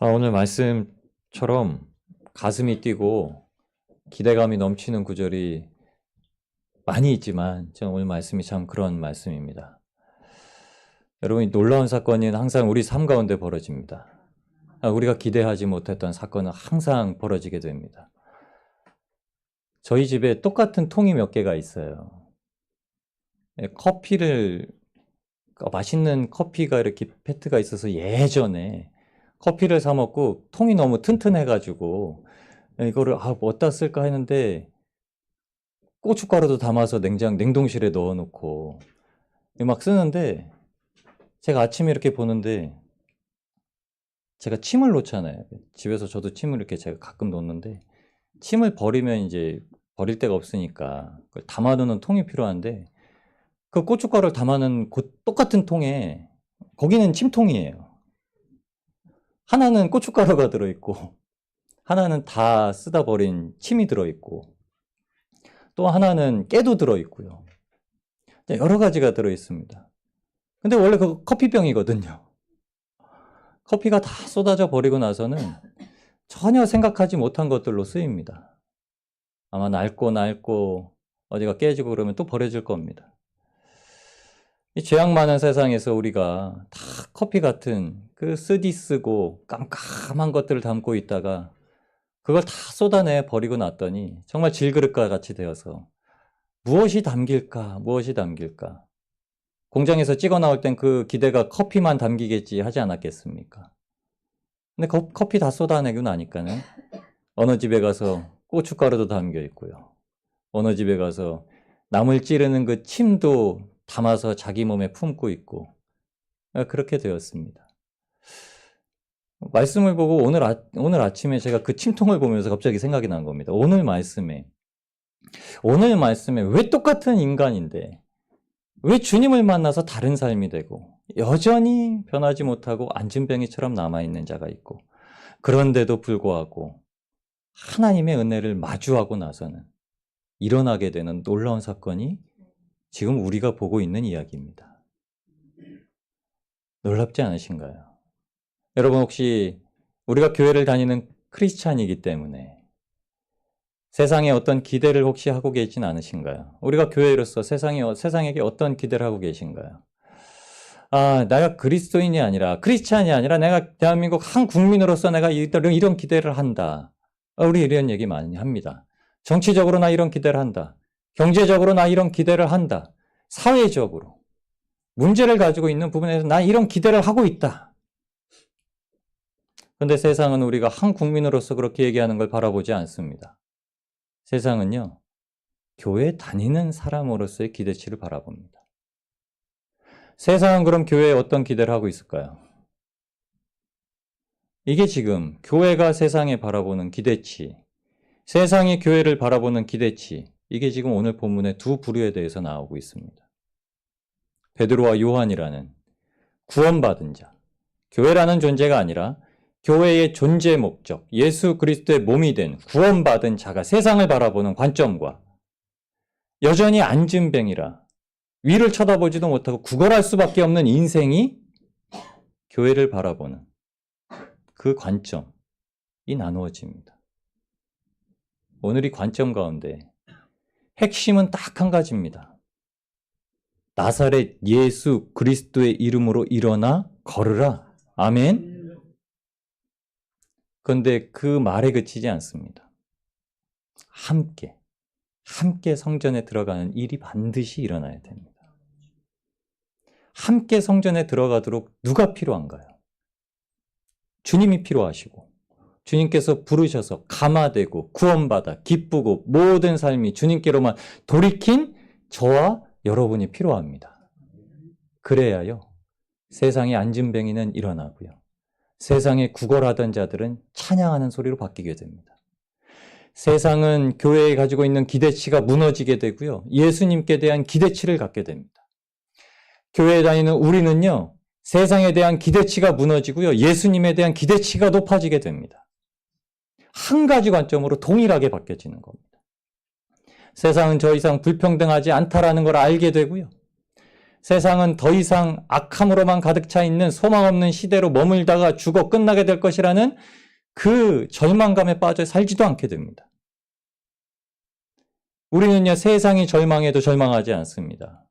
오늘 말씀처럼 가슴이 뛰고 기대감이 넘치는 구절이 많이 있지만 저는 오늘 말씀이 참 그런 말씀입니다. 여러분, 놀라운 사건은 항상 우리 삶 가운데 벌어집니다. 우리가 기대하지 못했던 사건은 항상 벌어지게 됩니다. 저희 집에 똑같은 통이 몇 개가 있어요. 맛있는 커피가 이렇게 페트가 있어서 예전에 커피를 사 먹고 통이 너무 튼튼해가지고 이거를 어디다 쓸까 했는데 고춧가루도 담아서 냉동실에 넣어놓고 막 쓰는데 제가 아침에 이렇게 보는데 제가 침을 놓잖아요. 집에서 저도 침을 이렇게 제가 가끔 놓는데 침을 버리면 이제 버릴 데가 없으니까 그걸 담아놓는 통이 필요한데 그 고춧가루를 담아놓은 똑같은 통에 거기는 침통이에요. 하나는 고춧가루가 들어있고 하나는 다 쓰다 버린 침이 들어있고 또 하나는 깨도 들어있고요. 여러 가지가 들어있습니다. 근데 원래 그 커피병이거든요. 커피가 다 쏟아져 버리고 나서는 전혀 생각하지 못한 것들로 쓰입니다. 아마 낡고 어디가 깨지고 그러면 또 버려질 겁니다. 이 죄악 많은 세상에서 우리가 다 커피 같은 그 쓰디쓰고 깜깜한 것들을 담고 있다가 그걸 다 쏟아내 버리고 났더니 정말 질그릇과 같이 되어서 무엇이 담길까? 공장에서 찍어 나올 땐 그 기대가 커피만 담기겠지 하지 않았겠습니까? 근데 커피 다 쏟아내고 나니까는 어느 집에 가서 고춧가루도 담겨 있고요. 어느 집에 가서 남을 찌르는 그 침도 담아서 자기 몸에 품고 있고 그렇게 되었습니다. 말씀을 보고 오늘 아침에 제가 그 침통을 보면서 갑자기 생각이 난 겁니다. 오늘 말씀에 왜 똑같은 인간인데 왜 주님을 만나서 다른 삶이 되고 여전히 변하지 못하고 안진뱅이처럼 남아있는 자가 있고 그런데도 불구하고 하나님의 은혜를 마주하고 나서는 일어나게 되는 놀라운 사건이 지금 우리가 보고 있는 이야기입니다. 놀랍지 않으신가요? 여러분, 혹시 우리가 교회를 다니는 크리스찬이기 때문에 세상에 어떤 기대를 혹시 하고 계신 않으신가요? 우리가 교회로서 세상에게 어떤 기대를 하고 계신가요? 내가 그리스도인이 아니라 크리스찬이 아니라 내가 대한민국 한 국민으로서 내가 이런 기대를 한다. 우리 이런 얘기 많이 합니다. 정치적으로 나 이런 기대를 한다. 경제적으로 나 이런 기대를 한다. 사회적으로 문제를 가지고 있는 부분에서 나 이런 기대를 하고 있다. 그런데 세상은 우리가 한 국민으로서 그렇게 얘기하는 걸 바라보지 않습니다. 세상은요, 교회 다니는 사람으로서의 기대치를 바라봅니다. 세상은 그럼 교회에 어떤 기대를 하고 있을까요? 이게 지금 교회가 세상에 바라보는 기대치, 세상이 교회를 바라보는 기대치, 이게 지금 오늘 본문의 두 부류에 대해서 나오고 있습니다. 베드로와 요한이라는 구원받은 자, 교회라는 존재가 아니라 교회의 존재 목적, 예수 그리스도의 몸이 된 구원받은 자가 세상을 바라보는 관점과 여전히 안진뱅이라 위를 쳐다보지도 못하고 구걸할 수밖에 없는 인생이 교회를 바라보는 그 관점이 나누어집니다. 오늘 이 관점 가운데 핵심은 딱 한 가지입니다. 나사렛 예수 그리스도의 이름으로 일어나 걸으라. 아멘. 그런데 그 말에 그치지 않습니다. 함께 성전에 들어가는 일이 반드시 일어나야 됩니다. 함께 성전에 들어가도록 누가 필요한가요? 주님이 필요하시고 주님께서 부르셔서 감화되고 구원받아 기쁘고 모든 삶이 주님께로만 돌이킨 저와 여러분이 필요합니다. 그래야요, 세상의 안진뱅이는 일어나고요, 세상에 구걸하던 자들은 찬양하는 소리로 바뀌게 됩니다. 세상은 교회에 가지고 있는 기대치가 무너지게 되고요, 예수님께 대한 기대치를 갖게 됩니다. 교회에 다니는 우리는요, 세상에 대한 기대치가 무너지고요, 예수님에 대한 기대치가 높아지게 됩니다. 한 가지 관점으로 동일하게 바뀌어지는 겁니다. 세상은 더 이상 불평등하지 않다라는 걸 알게 되고요, 세상은 더 이상 악함으로만 가득 차 있는 소망 없는 시대로 머물다가 죽어 끝나게 될 것이라는 그 절망감에 빠져 살지도 않게 됩니다. 우리는요, 세상이 절망해도 절망하지 않습니다.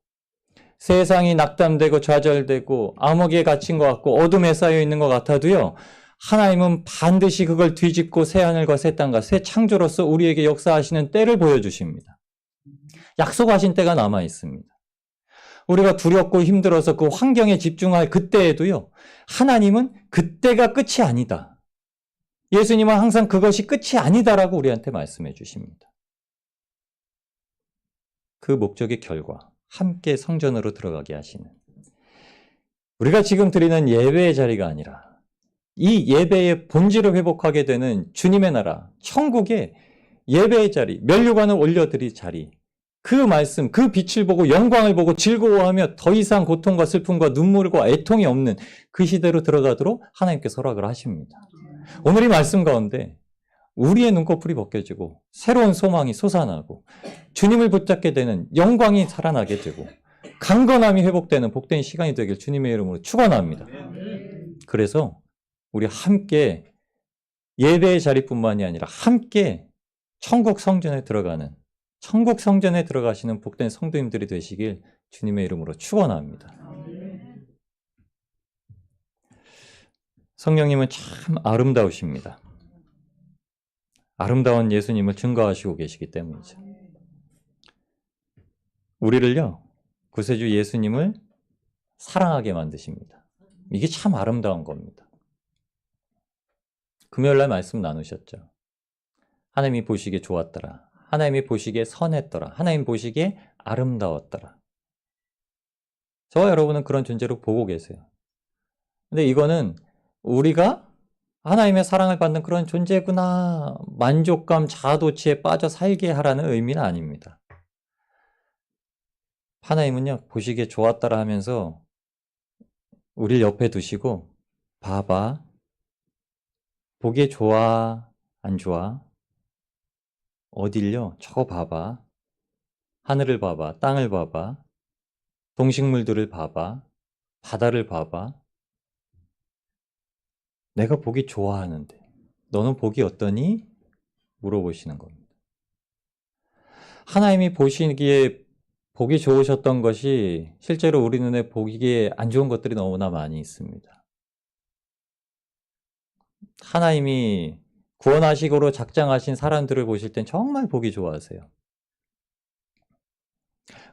세상이 낙담되고 좌절되고 암흑에 갇힌 것 같고 어둠에 쌓여 있는 것 같아도요, 하나님은 반드시 그걸 뒤집고 새 하늘과 새 땅과 새 창조로서 우리에게 역사하시는 때를 보여주십니다. 약속하신 때가 남아 있습니다. 우리가 두렵고 힘들어서 그 환경에 집중할 그때에도요, 하나님은 그때가 끝이 아니다. 예수님은 항상 그것이 끝이 아니다라고 우리한테 말씀해 주십니다. 그 목적의 결과, 함께 성전으로 들어가게 하시는, 우리가 지금 드리는 예배의 자리가 아니라 이 예배의 본질을 회복하게 되는 주님의 나라, 천국의 예배의 자리, 면류관을 올려드릴 자리, 그 말씀, 그 빛을 보고 영광을 보고 즐거워하며 더 이상 고통과 슬픔과 눈물과 애통이 없는 그 시대로 들어가도록 하나님께서 허락을 하십니다. 오늘 이 말씀 가운데 우리의 눈꺼풀이 벗겨지고 새로운 소망이 솟아나고 주님을 붙잡게 되는 영광이 살아나게 되고 강건함이 회복되는 복된 시간이 되길 주님의 이름으로 축원합니다. 그래서 우리 함께 예배의 자리뿐만이 아니라 함께 천국 성전에 들어가는, 천국 성전에 들어가시는 복된 성도님들이 되시길 주님의 이름으로 축원합니다. 성령님은 참 아름다우십니다. 아름다운 예수님을 증거하시고 계시기 때문이죠. 우리를요, 구세주 예수님을 사랑하게 만드십니다. 이게 참 아름다운 겁니다. 금요일날 말씀 나누셨죠. 하나님이 보시기에 좋았더라. 하나님이 보시기에 선했더라. 하나님 보시기에 아름다웠더라. 저와 여러분은 그런 존재로 보고 계세요. 근데 이거는 우리가 하나님의 사랑을 받는 그런 존재구나, 만족감, 자아도취에 빠져 살게 하라는 의미는 아닙니다. 하나님은요, 보시기에 좋았더라 하면서 우리를 옆에 두시고, 봐봐, 보기에 좋아, 안 좋아? 어딜요? 저거 봐봐. 하늘을 봐봐, 땅을 봐봐, 동식물들을 봐봐, 바다를 봐봐. 내가 보기 좋아하는데 너는 보기 어떠니? 물어보시는 겁니다. 하나님이 보시기에 보기 좋으셨던 것이 실제로 우리 눈에 보기에 안 좋은 것들이 너무나 많이 있습니다. 하나님이 구원하시고로 작정하신 사람들을 보실 땐 정말 보기 좋아하세요.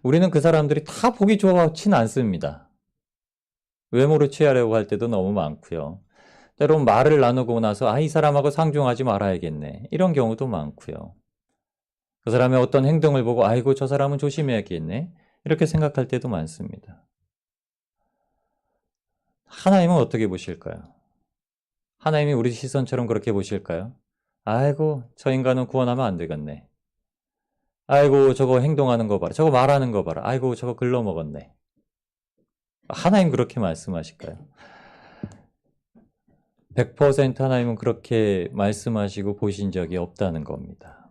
우리는 그 사람들이 다 보기 좋지는 않습니다. 외모를 취하려고 할 때도 너무 많고요. 때론 말을 나누고 나서 이 사람하고 상종하지 말아야겠네, 이런 경우도 많고요. 그 사람의 어떤 행동을 보고 아이고 저 사람은 조심해야겠네, 이렇게 생각할 때도 많습니다. 하나님은 어떻게 보실까요? 하나님이 우리 시선처럼 그렇게 보실까요? 아이고 저 인간은 구원하면 안 되겠네, 아이고 저거 행동하는 거 봐라, 저거 말하는 거 봐라, 아이고 저거 글러먹었네. 하나님 그렇게 말씀하실까요? 100% 하나님은 그렇게 말씀하시고 보신 적이 없다는 겁니다.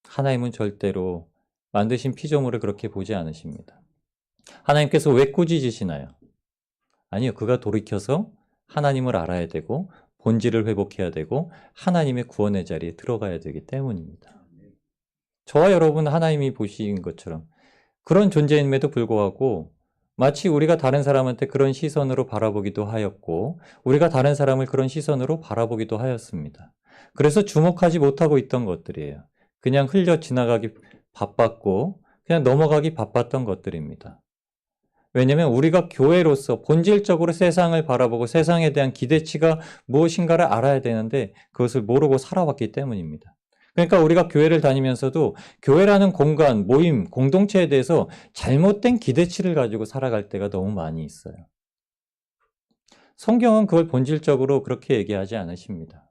하나님은 절대로 만드신 피조물을 그렇게 보지 않으십니다. 하나님께서 왜 꾸짖으시나요? 아니요, 그가 돌이켜서 하나님을 알아야 되고 본질을 회복해야 되고 하나님의 구원의 자리에 들어가야 되기 때문입니다. 저와 여러분 하나님이 보신 것처럼 그런 존재임에도 불구하고 마치 우리가 다른 사람한테 그런 시선으로 바라보기도 하였고 우리가 다른 사람을 그런 시선으로 바라보기도 하였습니다. 그래서 주목하지 못하고 있던 것들이에요. 그냥 흘려 지나가기 바빴고 그냥 넘어가기 바빴던 것들입니다. 왜냐하면 우리가 교회로서 본질적으로 세상을 바라보고 세상에 대한 기대치가 무엇인가를 알아야 되는데 그것을 모르고 살아왔기 때문입니다. 그러니까 우리가 교회를 다니면서도 교회라는 공간, 모임, 공동체에 대해서 잘못된 기대치를 가지고 살아갈 때가 너무 많이 있어요. 성경은 그걸 본질적으로 그렇게 얘기하지 않으십니다.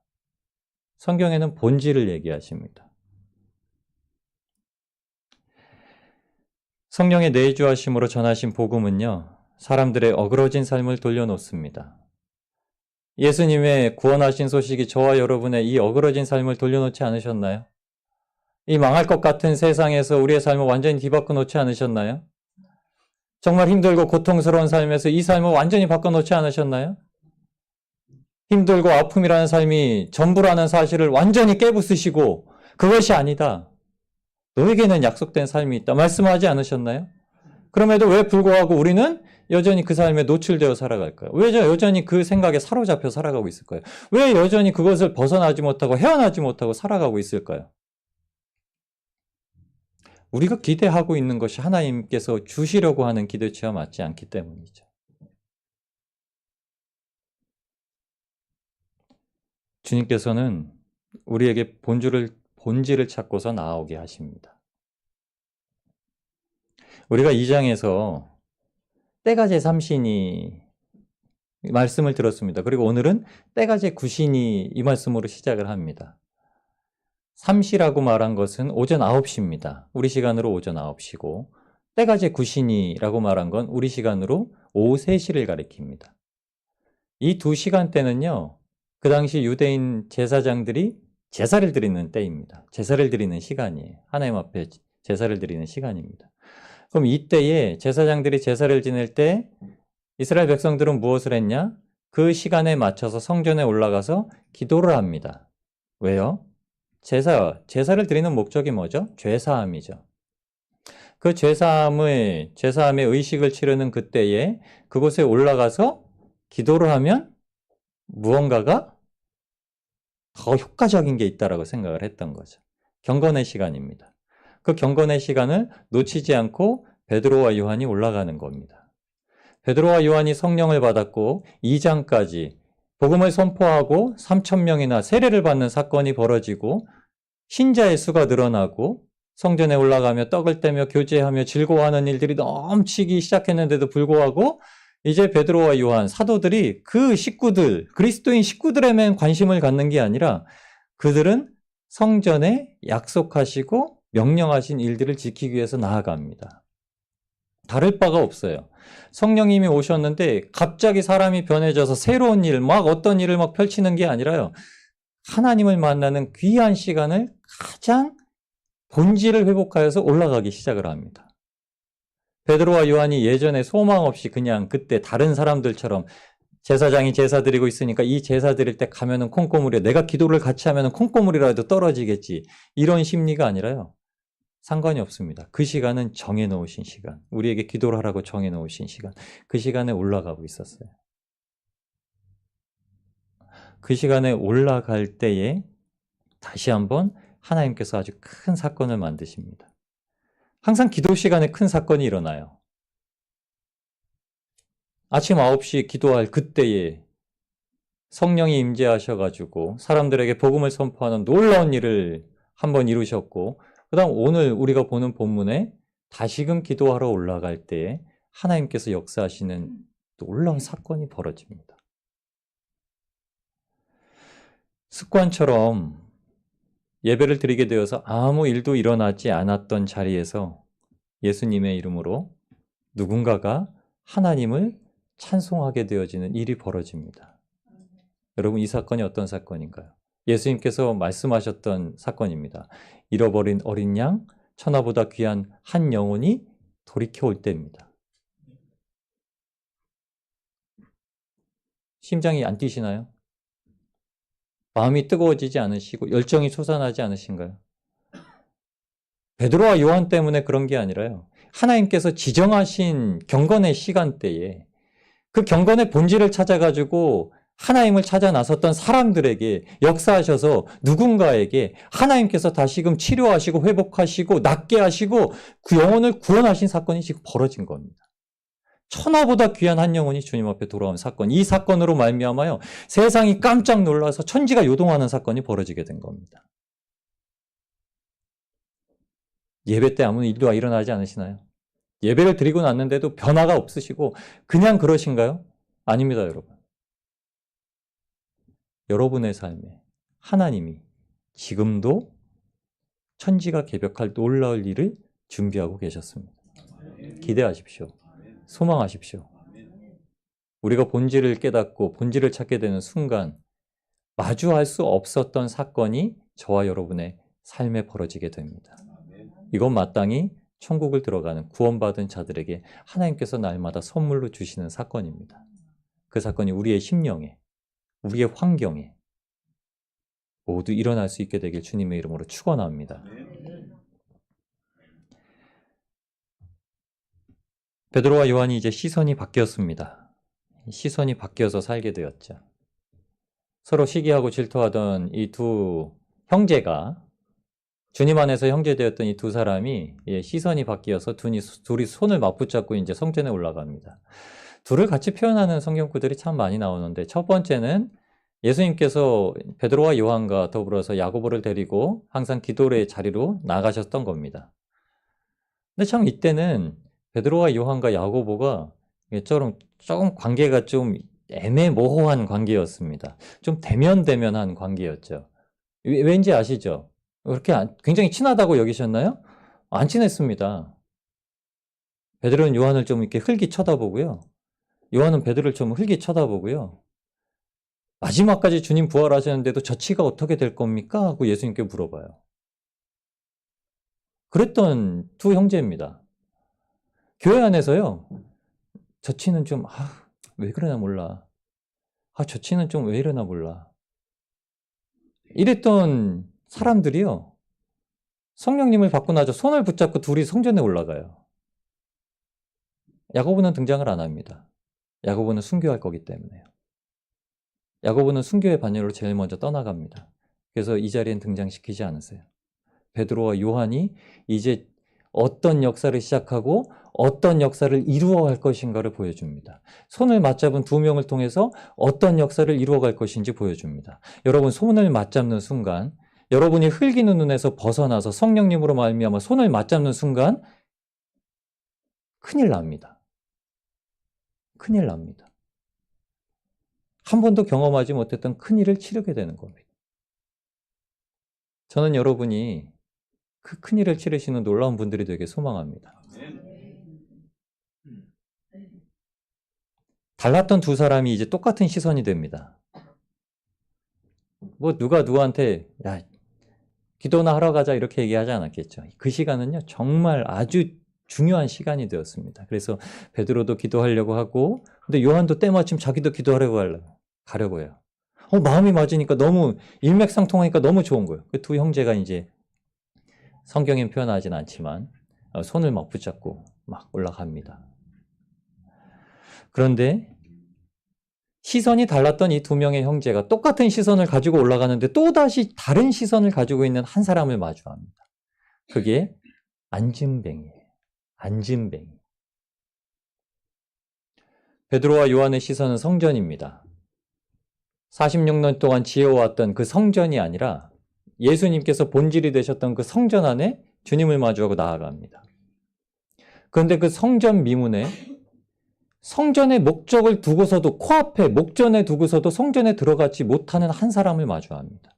성경에는 본질을 얘기하십니다. 성령의 내주하심으로 전하신 복음은요, 사람들의 어그러진 삶을 돌려놓습니다. 예수님의 구원하신 소식이 저와 여러분의 이 어그러진 삶을 돌려놓지 않으셨나요? 이 망할 것 같은 세상에서 우리의 삶을 완전히 뒤바꿔 놓지 않으셨나요? 정말 힘들고 고통스러운 삶에서 이 삶을 완전히 바꿔놓지 않으셨나요? 힘들고 아픔이라는 삶이 전부라는 사실을 완전히 깨부수시고 그것이 아니다. 너에게는 약속된 삶이 있다. 말씀하지 않으셨나요? 그럼에도 왜 불구하고 우리는 여전히 그 삶에 노출되어 살아갈까요? 왜 여전히 그 생각에 사로잡혀 살아가고 있을까요? 왜 여전히 그것을 벗어나지 못하고 헤어나지 못하고 살아가고 있을까요? 우리가 기대하고 있는 것이 하나님께서 주시려고 하는 기대치와 맞지 않기 때문이죠. 주님께서는 우리에게 본질을 찾고서 나아오게 하십니다. 우리가 2장에서 때가 제3신이 말씀을 들었습니다. 그리고 오늘은 때가 제9신이 이 말씀으로 시작을 합니다. 3시라고 말한 것은 오전 9시입니다. 우리 시간으로 오전 9시고 때가 제9신이라고 말한 건 우리 시간으로 오후 3시를 가리킵니다. 이 두 시간대는요. 그 당시 유대인 제사장들이 제사를 드리는 때입니다. 제사를 드리는 시간이에요. 하나님 앞에 제사를 드리는 시간입니다. 그럼 이때에 제사장들이 제사를 지낼 때 이스라엘 백성들은 무엇을 했냐? 그 시간에 맞춰서 성전에 올라가서 기도를 합니다. 왜요? 제사를 드리는 목적이 뭐죠? 죄사함이죠. 그 죄사함의 의식을 치르는 그때에 그곳에 올라가서 기도를 하면 무언가가 더 효과적인 게 있다라고 생각을 했던 거죠. 경건의 시간입니다. 그 경건의 시간을 놓치지 않고 베드로와 요한이 올라가는 겁니다. 베드로와 요한이 성령을 받았고 2장까지 복음을 선포하고 3,000명이나 세례를 받는 사건이 벌어지고 신자의 수가 늘어나고 성전에 올라가며 떡을 떼며 교제하며 즐거워하는 일들이 넘치기 시작했는데도 불구하고 이제 베드로와 요한 사도들이 그 식구들, 그리스도인 식구들에만 관심을 갖는 게 아니라 그들은 성전에 약속하시고 명령하신 일들을 지키기 위해서 나아갑니다. 다를 바가 없어요. 성령님이 오셨는데 갑자기 사람이 변해져서 새로운 일, 어떤 일을 펼치는 게 아니라요. 하나님을 만나는 귀한 시간을 가장 본질을 회복하여서 올라가기 시작을 합니다. 베드로와 요한이 예전에 소망 없이 그냥 그때 다른 사람들처럼 제사장이 제사 드리고 있으니까 이 제사 드릴 때 가면은 콩고물이야. 내가 기도를 같이 하면은 콩고물이라도 떨어지겠지. 이런 심리가 아니라요. 상관이 없습니다. 그 시간은 정해놓으신 시간. 우리에게 기도를 하라고 정해놓으신 시간. 그 시간에 올라가고 있었어요. 그 시간에 올라갈 때에 다시 한번 하나님께서 아주 큰 사건을 만드십니다. 항상 기도 시간에 큰 사건이 일어나요. 아침 9시 기도할 그때에 성령이 임재하셔가지고 사람들에게 복음을 선포하는 놀라운 일을 한번 이루셨고 그 다음 오늘 우리가 보는 본문에 다시금 기도하러 올라갈 때에 하나님께서 역사하시는 놀라운 사건이 벌어집니다. 습관처럼 예배를 드리게 되어서 아무 일도 일어나지 않았던 자리에서 예수님의 이름으로 누군가가 하나님을 찬송하게 되어지는 일이 벌어집니다. 여러분, 이 사건이 어떤 사건인가요? 예수님께서 말씀하셨던 사건입니다. 잃어버린 어린 양, 천하보다 귀한 한 영혼이 돌이켜 올 때입니다. 심장이 안 뛰시나요? 마음이 뜨거워지지 않으시고 열정이 솟아나지 않으신가요? 베드로와 요한 때문에 그런 게 아니라요. 하나님께서 지정하신 경건의 시간대에 그 경건의 본질을 찾아가지고 하나님을 찾아 나섰던 사람들에게 역사하셔서 누군가에게 하나님께서 다시금 치료하시고 회복하시고 낫게 하시고 그 영혼을 구원하신 사건이 지금 벌어진 겁니다. 천하보다 귀한 한 영혼이 주님 앞에 돌아온 사건, 이 사건으로 말미암아요 세상이 깜짝 놀라서 천지가 요동하는 사건이 벌어지게 된 겁니다. 예배 때 아무 일도 일어나지 않으시나요? 예배를 드리고 났는데도 변화가 없으시고 그냥 그러신가요? 아닙니다, 여러분. 여러분의 삶에 하나님이 지금도 천지가 개벽할 놀라울 일을 준비하고 계셨습니다. 기대하십시오. 소망하십시오. 우리가 본질을 깨닫고 본질을 찾게 되는 순간 마주할 수 없었던 사건이 저와 여러분의 삶에 벌어지게 됩니다. 이건 마땅히 천국을 들어가는 구원받은 자들에게 하나님께서 날마다 선물로 주시는 사건입니다. 그 사건이 우리의 심령에, 우리의 환경에 모두 일어날 수 있게 되길 주님의 이름으로 축원합니다. 베드로와 요한이 이제 시선이 바뀌었습니다. 시선이 바뀌어서 살게 되었죠. 서로 시기하고 질투하던 이 두 형제가, 주님 안에서 형제되었던 이 두 사람이 시선이 바뀌어서 둘이 손을 맞붙잡고 이제 성전에 올라갑니다. 둘을 같이 표현하는 성경구들이 참 많이 나오는데, 첫 번째는 예수님께서 베드로와 요한과 더불어서 야고보를 데리고 항상 기도의 자리로 나가셨던 겁니다. 근데 참 이때는 베드로와 요한과 야고보가 조금 관계가 좀 애매모호한 관계였습니다. 좀 대면대면한 관계였죠. 왠지 아시죠? 그렇게 굉장히 친하다고 여기셨나요? 안 친했습니다. 베드로는 요한을 좀 이렇게 흘기 쳐다보고요. 요한은 베드로를 좀 흘기 쳐다보고요. 마지막까지 주님 부활하셨는데도 저 치가 어떻게 될 겁니까? 하고 예수님께 물어봐요. 그랬던 두 형제입니다. 교회 안에서요. 저 치는 좀 왜 그러나 몰라. 저 치는 좀 왜 이러나 몰라. 이랬던 사람들이요. 성령님을 받고 나서 손을 붙잡고 둘이 성전에 올라가요. 야고보는 등장을 안 합니다. 야고보는 순교할 거기 때문에요. 야고보는 순교의 반열로 제일 먼저 떠나갑니다. 그래서 이 자리엔 등장시키지 않으세요. 베드로와 요한이 이제 어떤 역사를 시작하고 어떤 역사를 이루어갈 것인가를 보여줍니다. 손을 맞잡은 두 명을 통해서 어떤 역사를 이루어갈 것인지 보여줍니다. 여러분, 손을 맞잡는 순간, 여러분이 흘기는 눈에서 벗어나서 성령님으로 말미암아 손을 맞잡는 순간 큰일 납니다. 큰일 납니다. 한 번도 경험하지 못했던 큰일을 치르게 되는 겁니다. 저는 여러분이 그 큰일을 치르시는 놀라운 분들이 되게 소망합니다. 달랐던 두 사람이 이제 똑같은 시선이 됩니다. 누가 누구한테 야, 기도나 하러 가자 이렇게 얘기하지 않았겠죠. 그 시간은요, 정말 아주 중요한 시간이 되었습니다. 그래서 베드로도 기도하려고 하고, 근데 요한도 때마침 자기도 기도하려고 가려고 해요. 마음이 맞으니까 너무 일맥상통하니까 너무 좋은 거예요. 그 두 형제가 이제 성경엔 표현하진 않지만 손을 막 붙잡고 막 올라갑니다. 그런데 시선이 달랐던 이 두 명의 형제가 똑같은 시선을 가지고 올라가는데 또다시 다른 시선을 가지고 있는 한 사람을 마주합니다. 그게 안진뱅이에요. 안진뱅이. 베드로와 요한의 시선은 성전입니다. 46년 동안 지어왔던 그 성전이 아니라 예수님께서 본질이 되셨던 그 성전 안에 주님을 마주하고 나아갑니다. 그런데 그 성전 미문에 성전의 목적을 두고서도, 코앞에 목전에 두고서도 성전에 들어가지 못하는 한 사람을 마주합니다.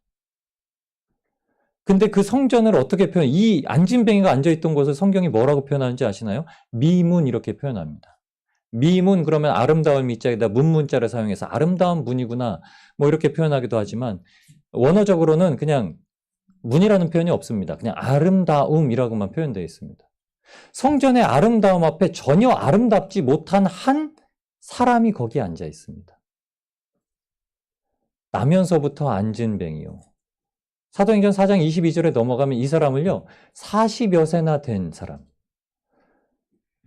근데 그 성전을 어떻게 이 안진뱅이가 앉아있던 곳을 성경이 뭐라고 표현하는지 아시나요? 미문 이렇게 표현합니다. 미문, 그러면 아름다울 미자에다 문문자를 사용해서 아름다운 문이구나 뭐 이렇게 표현하기도 하지만, 원어적으로는 그냥 문이라는 표현이 없습니다. 그냥 아름다움이라고만 표현되어 있습니다. 성전의 아름다움 앞에 전혀 아름답지 못한 한 사람이 거기에 앉아 있습니다. 나면서부터 안진뱅이요. 사도행전 4장 22절에 넘어가면 이 사람을요, 40여 세나 된 사람,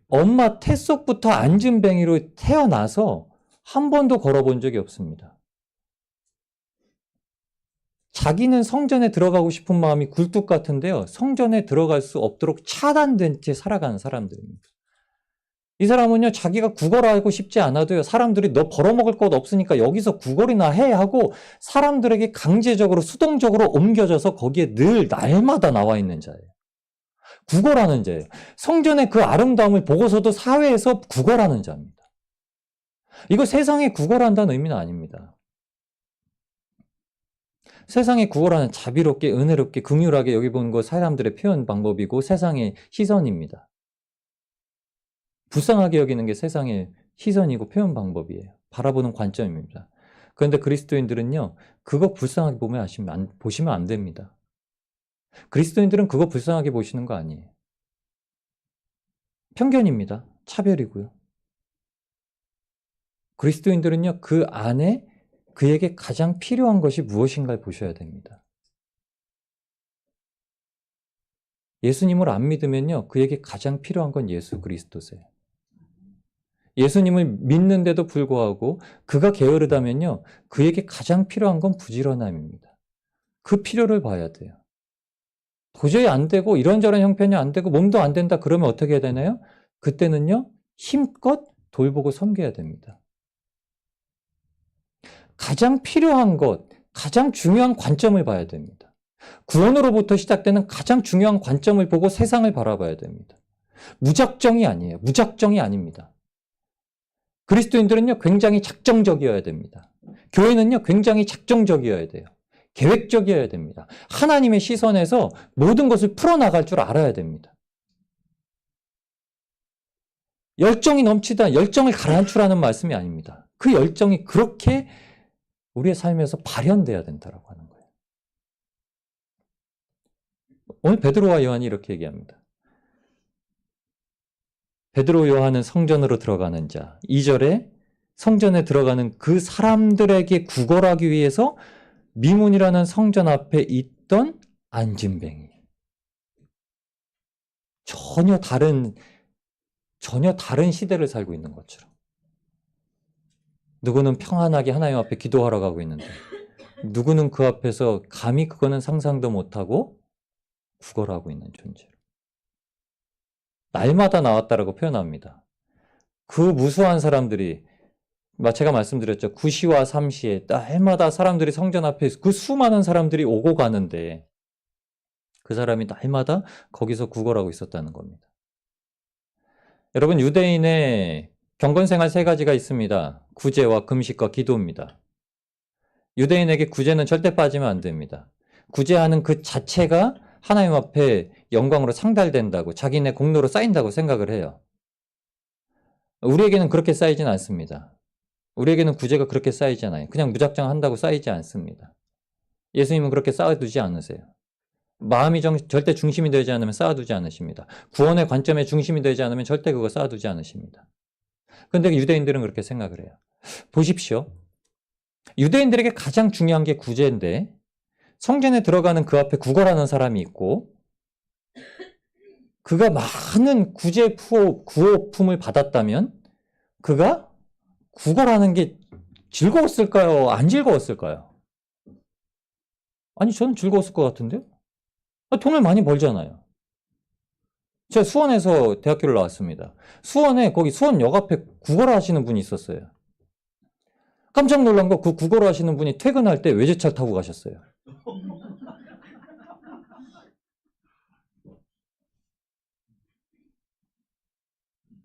엄마 태속부터 안진뱅이로 태어나서 한 번도 걸어본 적이 없습니다. 자기는 성전에 들어가고 싶은 마음이 굴뚝 같은데요, 성전에 들어갈 수 없도록 차단된 채 살아가는 사람들입니다. 이 사람은요, 자기가 구걸하고 싶지 않아도요, 사람들이 너 벌어먹을 것 없으니까 여기서 구걸이나 해 하고 사람들에게 강제적으로 수동적으로 옮겨져서 거기에 늘 날마다 나와 있는 자예요. 구걸하는 자예요. 성전의 그 아름다움을 보고서도 사회에서 구걸하는 자입니다. 이거 세상에 구걸한다는 의미는 아닙니다. 세상에 구걸하는 자비롭게, 은혜롭게, 긍휼하게 여기 보는 거 사람들의 표현 방법이고 세상의 시선입니다. 불쌍하게 여기는 게 세상의 시선이고 표현 방법이에요. 바라보는 관점입니다. 그런데 그리스도인들은요, 그거 불쌍하게 보시면 안 됩니다. 그리스도인들은 그거 불쌍하게 보시는 거 아니에요. 편견입니다. 차별이고요. 그리스도인들은요, 그 안에 그에게 가장 필요한 것이 무엇인가를 보셔야 됩니다. 예수님을 안 믿으면요, 그에게 가장 필요한 건 예수 그리스도세요. 예수님을 믿는데도 불구하고 그가 게으르다면요, 그에게 가장 필요한 건 부지런함입니다. 그 필요를 봐야 돼요. 도저히 안 되고 이런저런 형편이 안 되고 몸도 안 된다 그러면 어떻게 해야 되나요? 그때는요, 힘껏 돌보고 섬겨야 됩니다. 가장 필요한 것, 가장 중요한 관점을 봐야 됩니다. 구원으로부터 시작되는 가장 중요한 관점을 보고 세상을 바라봐야 됩니다. 무작정이 아니에요. 무작정이 아닙니다. 그리스도인들은요, 굉장히 작정적이어야 됩니다. 교회는요, 굉장히 작정적이어야 돼요. 계획적이어야 됩니다. 하나님의 시선에서 모든 것을 풀어나갈 줄 알아야 됩니다. 열정이 넘치다, 열정을 가라앉히라는 말씀이 아닙니다. 그 열정이 그렇게 우리의 삶에서 발현돼야 된다고 하는 거예요. 오늘 베드로와 요한이 이렇게 얘기합니다. 베드로 요한은 성전으로 들어가는 자. 2절에 성전에 들어가는 그 사람들에게 구걸하기 위해서 미문이라는 성전 앞에 있던 안진뱅이. 전혀 다른 시대를 살고 있는 것처럼. 누구는 평안하게 하나님 앞에 기도하러 가고 있는데 누구는 그 앞에서 감히 그거는 상상도 못하고 구걸하고 있는 존재로. 날마다 나왔다라고 표현합니다. 그 무수한 사람들이, 제가 말씀드렸죠. 9시와 3시에 날마다 사람들이 성전 앞에 그 수많은 사람들이 오고 가는데 그 사람이 날마다 거기서 구걸하고 있었다는 겁니다. 여러분, 유대인의 경건생활 3가지가 있습니다. 구제와 금식과 기도입니다. 유대인에게 구제는 절대 빠지면 안 됩니다. 구제하는 그 자체가 하나님 앞에 영광으로 상달된다고, 자기네 공로로 쌓인다고 생각을 해요. 우리에게는 그렇게 쌓이진 않습니다. 우리에게는 구제가 그렇게 쌓이지 않아요. 그냥 무작정 한다고 쌓이지 않습니다. 예수님은 그렇게 쌓아두지 않으세요. 마음이 절대 중심이 되지 않으면 쌓아두지 않으십니다. 구원의 관점에 중심이 되지 않으면 절대 그거 쌓아두지 않으십니다. 그런데 유대인들은 그렇게 생각을 해요. 보십시오. 유대인들에게 가장 중요한 게 구제인데 성전에 들어가는 그 앞에 구걸하는 사람이 있고 그가 많은 구호품을 받았다면 그가 구걸하는 게 즐거웠을까요? 안 즐거웠을까요? 아니, 저는 즐거웠을 것 같은데요? 돈을 많이 벌잖아요. 제가 수원에서 대학교를 나왔습니다. 수원에 거기 수원역 앞에 구걸하시는 분이 있었어요. 깜짝 놀란 거, 그 구걸하시는 분이 퇴근할 때 외제차를 타고 가셨어요.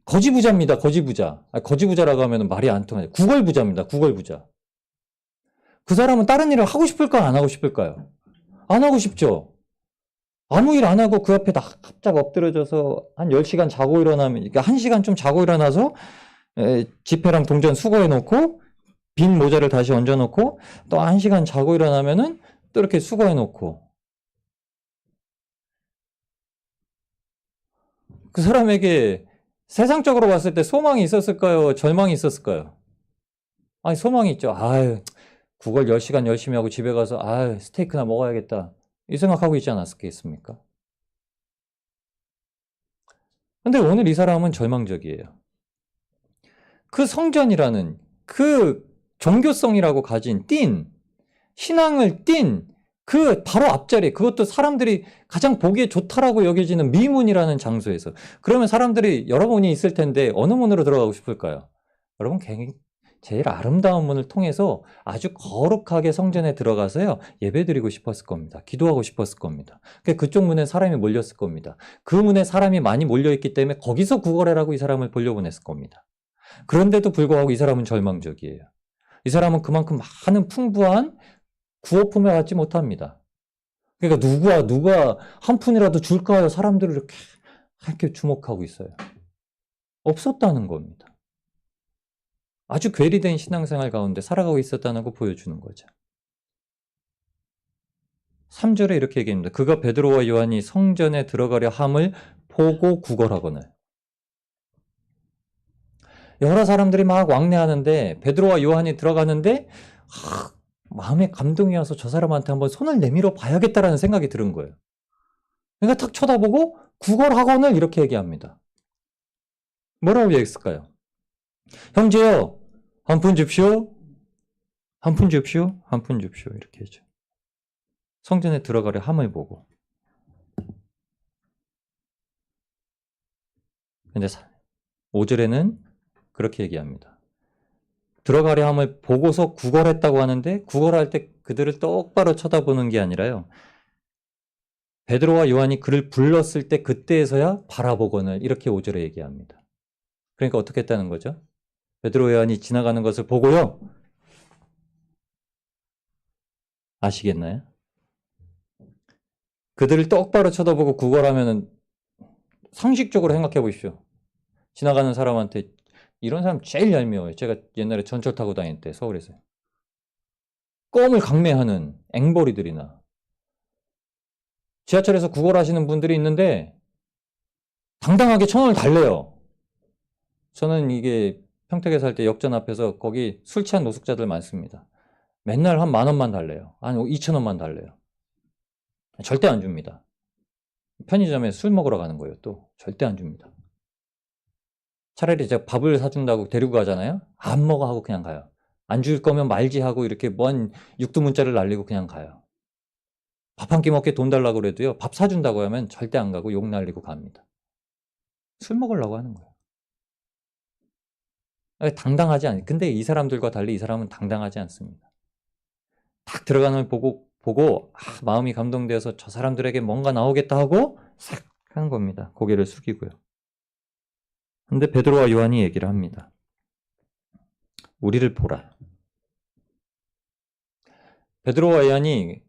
거지부자입니다. 거지부자. 거지부자라고 하면 말이 안 통해요. 구걸부자입니다. 구걸부자. 그 사람은 다른 일을 하고 싶을까요? 안 하고 싶을까요? 안 하고 싶죠. 아무 일 안 하고 그 앞에 납작 엎드려져서 한 10시간 자고 일어나면, 그러니까 1시간 좀 자고 일어나서 지폐랑 동전 수거해 놓고 빈 모자를 다시 얹어 놓고 또 1시간 자고 일어나면은 또 이렇게 수거해 놓고, 그 사람에게 세상적으로 봤을 때 소망이 있었을까요? 절망이 있었을까요? 아니, 소망이 있죠. 아유, 구걸 10시간 열심히 하고 집에 가서 아유, 스테이크나 먹어야겠다, 이 생각하고 있지 않았겠습니까? 근데 오늘 이 사람은 절망적이에요. 그 성전이라는 그 종교성이라고 가진 신앙을 그 바로 앞자리, 그것도 사람들이 가장 보기에 좋다라고 여겨지는 미문이라는 장소에서, 그러면 사람들이 여러 문이 있을 텐데 어느 문으로 들어가고 싶을까요? 여러분, 제일 아름다운 문을 통해서 아주 거룩하게 성전에 들어가서요, 예배드리고 싶었을 겁니다. 기도하고 싶었을 겁니다. 그쪽 문에 사람이 몰렸을 겁니다. 그 문에 사람이 많이 몰려있기 때문에 거기서 구걸해라고 이 사람을 돌려보냈을 겁니다. 그런데도 불구하고 이 사람은 절망적이에요. 이 사람은 그만큼 많은 풍부한 구호품을 갖지 못합니다. 그러니까 누가 한 푼이라도 줄까요? 사람들을 이렇게 주목하고 있어요. 없었다는 겁니다. 아주 괴리된 신앙생활 가운데 살아가고 있었다는 거 보여주는 거죠. 3절에 이렇게 얘기합니다. 그가 베드로와 요한이 성전에 들어가려 함을 보고 구걸하거늘. 여러 사람들이 막 왕래하는데 베드로와 요한이 들어가는데 마음에 감동이 와서 저 사람한테 한번 손을 내밀어 봐야겠다라는 생각이 드는 거예요. 그러니까 탁 쳐다보고 구걸 학원을 이렇게 얘기합니다. 뭐라고 얘기했을까요? 형제요, 한 푼 줍시오. 한 푼 줍시오. 한 푼 줍시오. 이렇게 해줘. 성전에 들어가려 함을 보고. 근데 5절에는 그렇게 얘기합니다. 들어가려 함을 보고서 구걸했다고 하는데 구걸할 때 그들을 똑바로 쳐다보는 게 아니라요. 베드로와 요한이 그를 불렀을 때 그때에서야 바라보거늘 이렇게 5절에 얘기합니다. 그러니까 어떻게 했다는 거죠? 베드로 요한이 지나가는 것을 보고요. 아시겠나요? 그들을 똑바로 쳐다보고 구걸하면은 상식적으로 생각해 보십시오. 지나가는 사람한테 이런 사람 제일 얄미워요. 제가 옛날에 전철 타고 다닐 때 서울에서 껌을 강매하는 앵벌이들이나 지하철에서 구걸하시는 분들이 있는데 당당하게 1,000원을 달래요. 저는 이게 평택에 살 때 역전 앞에서 거기 술 취한 노숙자들 많습니다. 맨날 한 10,000원만 달래요. 아니 2,000원만 달래요. 절대 안 줍니다. 편의점에 술 먹으러 가는 거예요. 또 절대 안 줍니다. 차라리 제가 밥을 사준다고 데리고 가잖아요. 안 먹어 하고 그냥 가요. 안 줄 거면 말지 하고 이렇게 먼 육두문자를 날리고 그냥 가요. 밥 한 끼 먹게 돈 달라고 그래도요. 밥 사준다고 하면 절대 안 가고 욕 날리고 갑니다. 술 먹으려고 하는 거예요. 당당하지 않아요. 근데 이 사람들과 달리 이 사람은 당당하지 않습니다. 딱 들어가는 걸 보고 마음이 감동되어서 저 사람들에게 뭔가 나오겠다 하고 싹 하는 겁니다. 고개를 숙이고요. 근데 베드로와 요한이 얘기를 합니다. 우리를 보라. 베드로와 요한이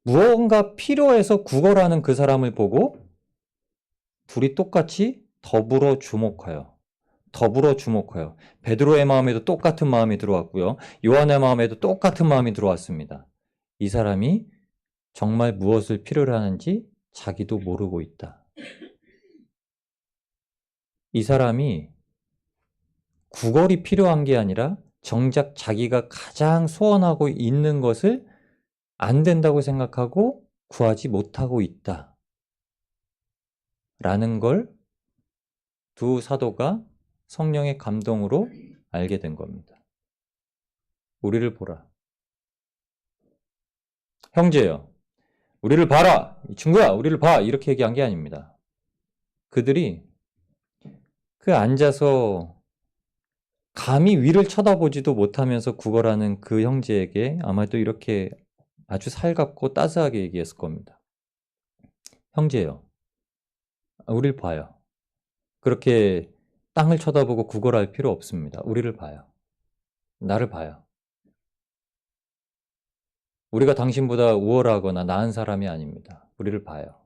무언가 필요해서 구걸하는 그 사람을 보고 둘이 똑같이 더불어 주목하여 베드로의 마음에도 똑같은 마음이 들어왔고요. 요한의 마음에도 똑같은 마음이 들어왔습니다. 이 사람이 정말 무엇을 필요로 하는지 자기도 모르고 있다. 이 사람이 구걸이 필요한 게 아니라 정작 자기가 가장 소원하고 있는 것을 안 된다고 생각하고 구하지 못하고 있다. 라는 걸 두 사도가 성령의 감동으로 알게 된 겁니다. 우리를 보라. 형제여, 우리를 봐라. 이 친구야, 우리를 봐. 이렇게 얘기한 게 아닙니다. 그들이 그 앉아서 감히 위를 쳐다보지도 못하면서 구걸하는 그 형제에게 아마도 이렇게 아주 살갑고 따스하게 얘기했을 겁니다. 형제여, 우리를 봐요. 그렇게 땅을 쳐다보고 구걸할 필요 없습니다. 우리를 봐요. 나를 봐요. 우리가 당신보다 우월하거나 나은 사람이 아닙니다. 우리를 봐요.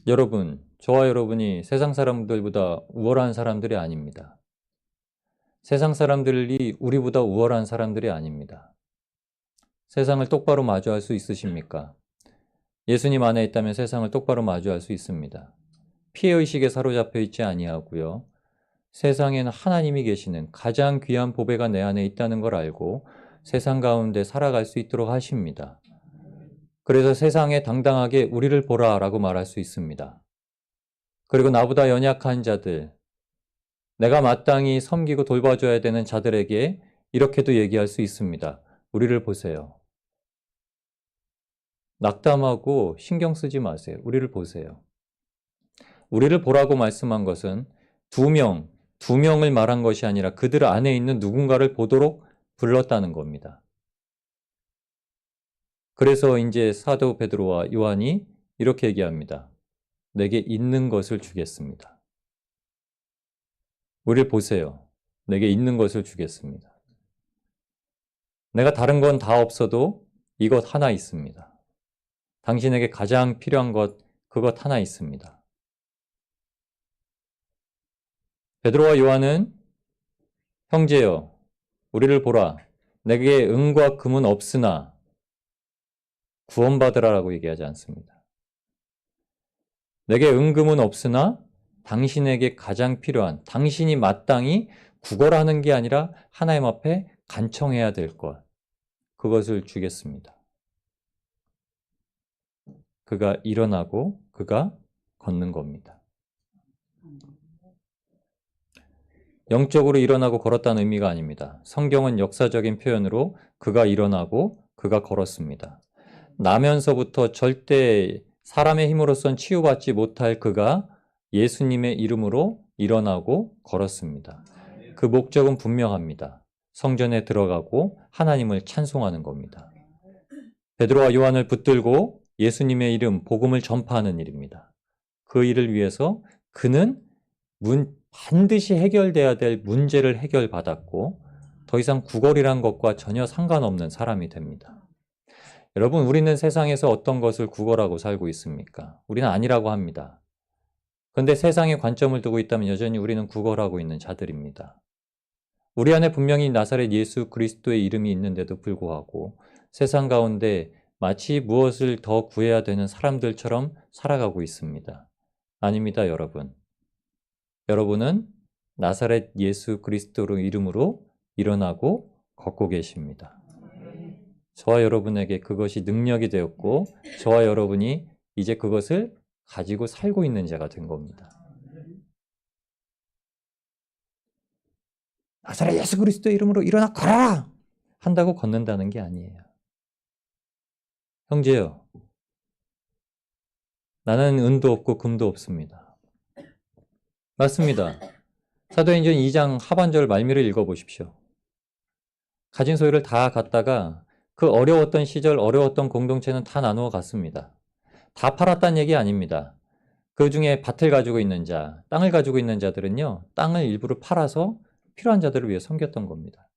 여러분, 저와 여러분이 세상 사람들보다 우월한 사람들이 아닙니다. 세상 사람들이 우리보다 우월한 사람들이 아닙니다. 세상을 똑바로 마주할 수 있으십니까? 예수님 안에 있다면 세상을 똑바로 마주할 수 있습니다. 피해의식에 사로잡혀 있지 아니하고요. 세상에는 하나님이 계시는 가장 귀한 보배가 내 안에 있다는 걸 알고 세상 가운데 살아갈 수 있도록 하십니다. 그래서 세상에 당당하게 우리를 보라 라고 말할 수 있습니다. 그리고 나보다 연약한 자들, 내가 마땅히 섬기고 돌봐줘야 되는 자들에게 이렇게도 얘기할 수 있습니다. 우리를 보세요. 낙담하고 신경 쓰지 마세요. 우리를 보세요. 우리를 보라고 말씀한 것은 두 명을 말한 것이 아니라 그들 안에 있는 누군가를 보도록 불렀다는 겁니다. 그래서 이제 사도 베드로와 요한이 이렇게 얘기합니다. 내게 있는 것을 주겠습니다. 우리를 보세요. 내게 있는 것을 주겠습니다. 내가 다른 건 다 없어도 이것 하나 있습니다. 당신에게 가장 필요한 것, 그것 하나 있습니다. 베드로와 요한은 형제여, 우리를 보라. 내게 은과 금은 없으나 구원받으라라고 얘기하지 않습니다. 내게 은금은 없으나 당신에게 가장 필요한, 당신이 마땅히 구걸하는 게 아니라 하나님 앞에 간청해야 될 것, 그것을 주겠습니다. 그가 일어나고 그가 걷는 겁니다. 영적으로 일어나고 걸었다는 의미가 아닙니다. 성경은 역사적인 표현으로 그가 일어나고 그가 걸었습니다. 나면서부터 절대 사람의 힘으로선 치유받지 못할 그가 예수님의 이름으로 일어나고 걸었습니다. 그 목적은 분명합니다. 성전에 들어가고 하나님을 찬송하는 겁니다. 베드로와 요한을 붙들고 예수님의 이름, 복음을 전파하는 일입니다. 그 일을 위해서 그는 반드시 해결돼야 될 문제를 해결받았고 더 이상 구걸이란 것과 전혀 상관없는 사람이 됩니다. 여러분, 우리는 세상에서 어떤 것을 구걸하고 살고 있습니까? 우리는 아니라고 합니다. 그런데 세상에 관점을 두고 있다면 여전히 우리는 구걸하고 있는 자들입니다. 우리 안에 분명히 나사렛 예수 그리스도의 이름이 있는데도 불구하고 세상 가운데 마치 무엇을 더 구해야 되는 사람들처럼 살아가고 있습니다. 아닙니다, 여러분. 여러분은 나사렛 예수 그리스도 이름으로 일어나고 걷고 계십니다. 저와 여러분에게 그것이 능력이 되었고 저와 여러분이 이제 그것을 가지고 살고 있는 자가 된 겁니다. 나사렛 예수 그리스도의 이름으로 일어나 걸어라! 한다고 걷는다는 게 아니에요. 형제요, 나는 은도 없고 금도 없습니다. 맞습니다. 사도행전 2장 하반절 말미를 읽어보십시오. 가진 소유를 다 갖다가 그 어려웠던 시절, 어려웠던 공동체는 다 나누어 갔습니다. 다 팔았다는 얘기 아닙니다. 그 중에 밭을 가지고 있는 자, 땅을 가지고 있는 자들은요, 땅을 일부러 팔아서 필요한 자들을 위해 섬겼던 겁니다.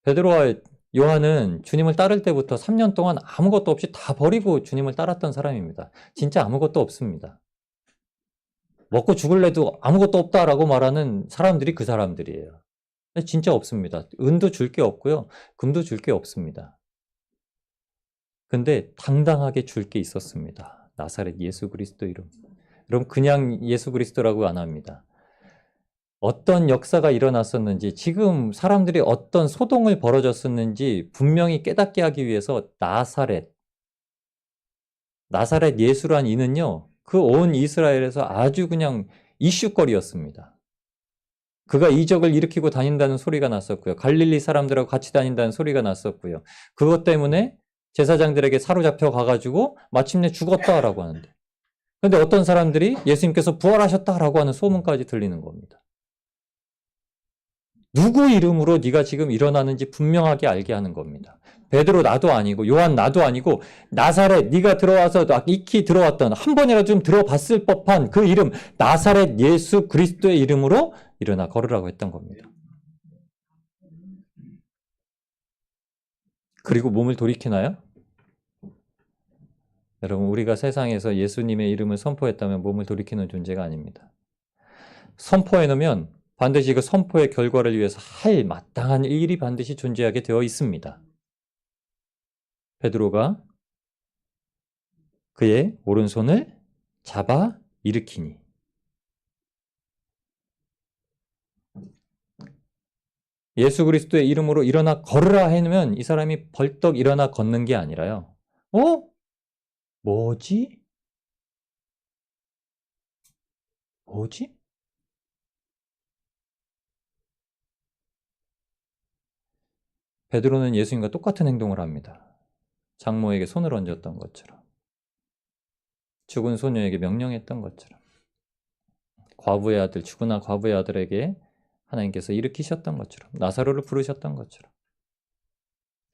베드로와 요한은 주님을 따를 때부터 3년 동안 아무것도 없이 다 버리고 주님을 따랐던 사람입니다. 진짜 아무것도 없습니다. 먹고 죽을래도 아무것도 없다라고 말하는 사람들이 그 사람들이에요. 진짜 없습니다. 은도 줄 게 없고요. 금도 줄 게 없습니다. 근데 당당하게 줄 게 있었습니다. 나사렛 예수 그리스도 이름. 여러분, 그냥 예수 그리스도라고 안 합니다. 어떤 역사가 일어났었는지, 지금 사람들이 어떤 소동을 벌어졌었는지 분명히 깨닫게 하기 위해서 나사렛 예수란 이는요, 그 온 이스라엘에서 아주 그냥 이슈거리였습니다. 그가 이적을 일으키고 다닌다는 소리가 났었고요. 갈릴리 사람들하고 같이 다닌다는 소리가 났었고요. 그것 때문에 제사장들에게 사로잡혀 가가지고 마침내 죽었다라고 하는데, 그런데 어떤 사람들이 예수님께서 부활하셨다라고 하는 소문까지 들리는 겁니다. 누구 이름으로 네가 지금 일어나는지 분명하게 알게 하는 겁니다. 베드로 나도 아니고 요한 나도 아니고 나사렛, 네가 들어와서 익히 들어왔던, 한 번이라도 좀 들어봤을 법한 그 이름, 나사렛 예수 그리스도의 이름으로 일어나 걸으라고 했던 겁니다. 그리고 몸을 돌이키나요? 여러분, 우리가 세상에서 예수님의 이름을 선포했다면 몸을 돌이키는 존재가 아닙니다. 선포해놓으면 반드시 그 선포의 결과를 위해서 할 마땅한 일이 반드시 존재하게 되어 있습니다. 베드로가 그의 오른손을 잡아 일으키니, 예수 그리스도의 이름으로 일어나 걸으라 해놓으면 이 사람이 벌떡 일어나 걷는 게 아니라요. 뭐지? 베드로는 예수님과 똑같은 행동을 합니다. 장모에게 손을 얹었던 것처럼, 죽은 소녀에게 명령했던 것처럼, 과부의 아들, 죽으나 과부의 아들에게 하나님께서 일으키셨던 것처럼, 나사로를 부르셨던 것처럼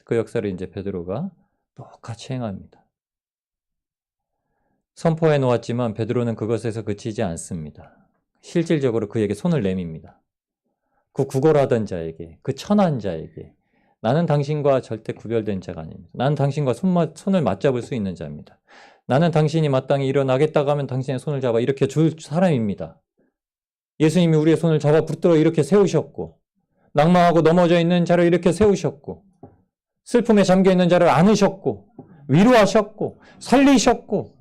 그 역사를 이제 베드로가 똑같이 행합니다. 선포해 놓았지만 베드로는 그것에서 그치지 않습니다. 실질적으로 그에게 손을 내밉니다. 그 구걸하던 자에게, 그 천한 자에게, 나는 당신과 절대 구별된 자가 아닙니다. 나는 당신과 손을 맞잡을 수 있는 자입니다. 나는 당신이 마땅히 일어나겠다고 하면 당신의 손을 잡아 이렇게 줄 사람입니다. 예수님이 우리의 손을 잡아 붙들어 이렇게 세우셨고, 낭망하고 넘어져 있는 자를 이렇게 세우셨고, 슬픔에 잠겨 있는 자를 안으셨고, 위로하셨고, 살리셨고,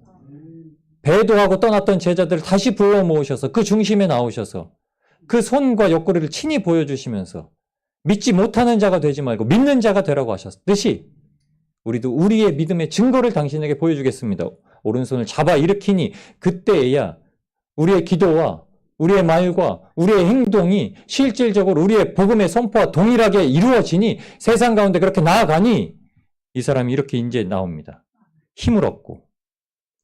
배도하고 떠났던 제자들을 다시 불러 모으셔서 그 중심에 나오셔서 그 손과 옆구리를 친히 보여주시면서 믿지 못하는 자가 되지 말고 믿는 자가 되라고 하셨듯이 우리도 우리의 믿음의 증거를 당신에게 보여주겠습니다. 오른손을 잡아 일으키니 그때에야 우리의 기도와 우리의 말과 우리의 행동이 실질적으로 우리의 복음의 선포와 동일하게 이루어지니 세상 가운데 그렇게 나아가니 이 사람이 이렇게 이제 나옵니다. 힘을 얻고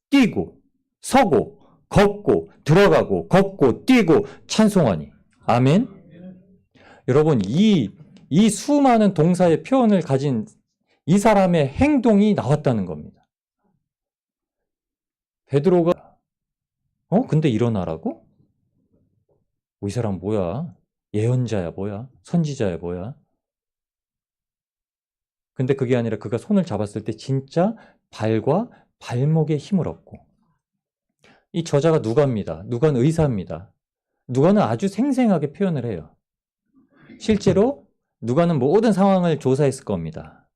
뛰고 서고 걷고 들어가고 걷고 뛰고 찬송하니. 아멘. 여러분 이 수많은 동사의 표현을 가진 이 사람의 행동이 나왔다는 겁니다. 베드로가 근데 일어나라고? 이 사람 뭐야? 예언자야 뭐야? 선지자야 뭐야? 근데 그게 아니라 그가 손을 잡았을 때 진짜 발과 발목에 힘을 얻고. 이 저자가 누가입니다. 누가는 의사입니다. 누가는 아주 생생하게 표현을 해요. 실제로 누가는 모든 상황을 조사했을 겁니다.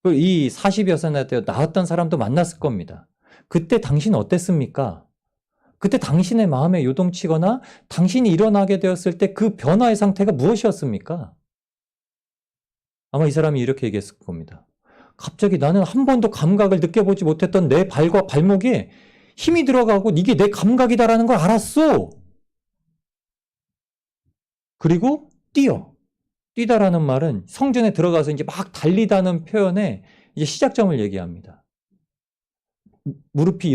이 40여 세나 때 나왔던 사람도 만났을 겁니다. 그때 당신 어땠습니까? 그때 당신의 마음에 요동치거나 당신이 일어나게 되었을 때 그 변화의 상태가 무엇이었습니까? 아마 이 사람이 이렇게 얘기했을 겁니다. 갑자기 나는 한 번도 감각을 느껴보지 못했던 내 발과 발목에 힘이 들어가고 이게 내 감각이다라는 걸 알았어. 그리고 뛰다라는 말은 성전에 들어가서 이제 막 달리다는 표현에 이제 시작점을 얘기합니다. 무릎이